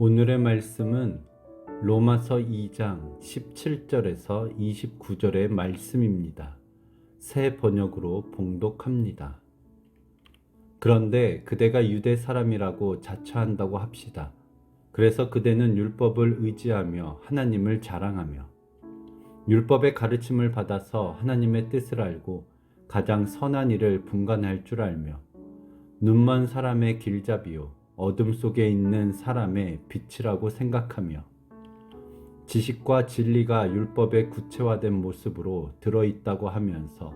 오늘의 말씀은 로마서 2장 17절에서 29절의 말씀입니다. 새 번역으로 봉독합니다. 그런데 그대가 유대 사람이라고 자처한다고 합시다. 그래서 그대는 율법을 의지하며 하나님을 자랑하며 율법의 가르침을 받아서 하나님의 뜻을 알고 가장 선한 일을 분간할 줄 알며 눈먼 사람의 길잡이요 어둠 속에 있는 사람의 빛이라고 생각하며 지식과 진리가 율법의 구체화된 모습으로 들어있다고 하면서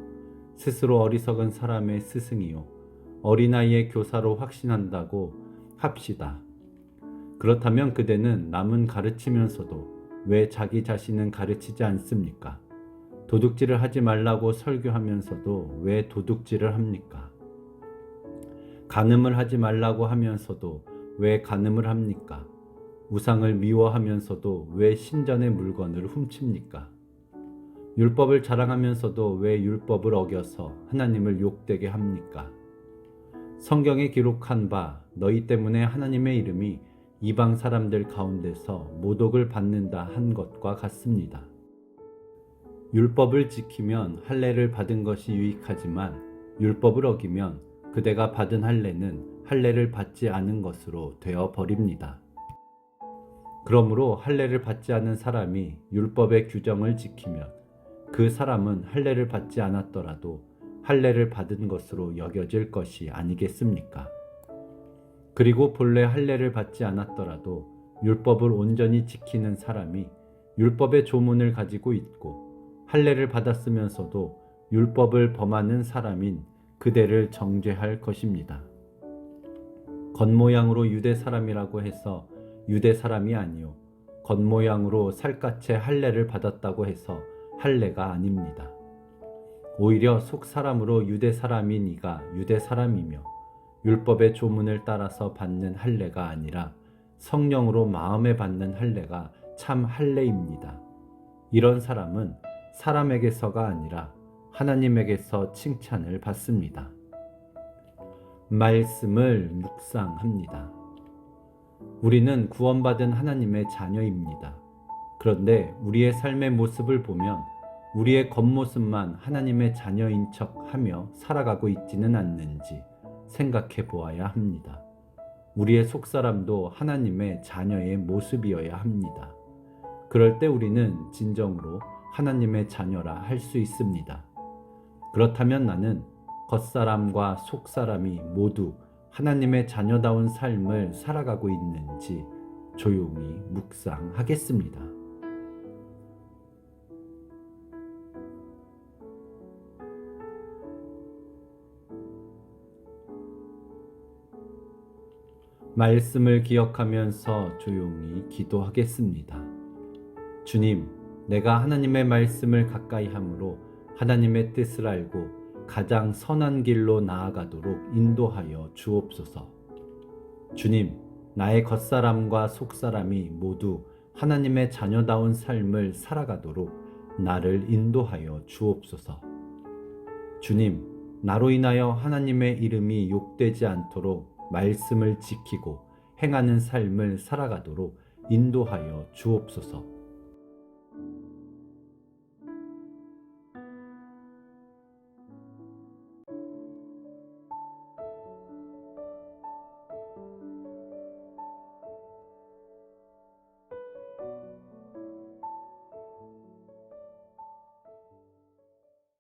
스스로 어리석은 사람의 스승이요 어린아이의 교사로 확신한다고 합시다. 그렇다면 그대는 남은 가르치면서도 왜 자기 자신은 가르치지 않습니까? 도둑질을 하지 말라고 설교하면서도 왜 도둑질을 합니까? 간음을 하지 말라고 하면서도 왜 간음을 합니까? 우상을 미워하면서도 왜 신전의 물건을 훔칩니까? 율법을 자랑하면서도 왜 율법을 어겨서 하나님을 욕되게 합니까? 성경에 기록한 바 너희 때문에 하나님의 이름이 이방 사람들 가운데서 모독을 받는다 한 것과 같습니다. 율법을 지키면 할례를 받은 것이 유익하지만 율법을 어기면 그대가 받은 할례는 할례를 받지 않은 것으로 되어 버립니다. 그러므로 할례를 받지 않은 사람이 율법의 규정을 지키면 그 사람은 할례를 받지 않았더라도 할례를 받은 것으로 여겨질 것이 아니겠습니까? 그리고 본래 할례를 받지 않았더라도 율법을 온전히 지키는 사람이 율법의 조문을 가지고 있고 할례를 받았으면서도 율법을 범하는 사람인 그대를 정죄할 것입니다. 겉모양으로 유대 사람이라고 해서 유대 사람이 아니요 겉모양으로 살갗에 할례를 받았다고 해서 할례가 아닙니다. 오히려 속 사람으로 유대 사람인 이가 유대 사람이며 율법의 조문을 따라서 받는 할례가 아니라 성령으로 마음에 받는 할례가 참 할례입니다. 이런 사람은 사람에게서가 아니라 하나님에게서 칭찬을 받습니다. 말씀을 묵상합니다. 우리는 구원받은 하나님의 자녀입니다. 그런데 우리의 삶의 모습을 보면 우리의 겉모습만 하나님의 자녀인 척하며 살아가고 있지는 않는지 생각해 보아야 합니다. 우리의 속사람도 하나님의 자녀의 모습이어야 합니다. 그럴 때 우리는 진정으로 하나님의 자녀라 할 수 있습니다. 그렇다면 나는 겉사람과 속사람이 모두 하나님의 자녀다운 삶을 살아가고 있는지 조용히 묵상하겠습니다. 말씀을 기억하면서 조용히 기도하겠습니다. 주님, 내가 하나님의 말씀을 가까이 함으로 하나님의 뜻을 알고 가장 선한 길로 나아가도록 인도하여 주옵소서. 주님, 나의 겉사람과 속사람이 모두 하나님의 자녀다운 삶을 살아가도록 나를 인도하여 주옵소서. 주님, 나로 인하여 하나님의 이름이 욕되지 않도록 말씀을 지키고 행하는 삶을 살아가도록 인도하여 주옵소서.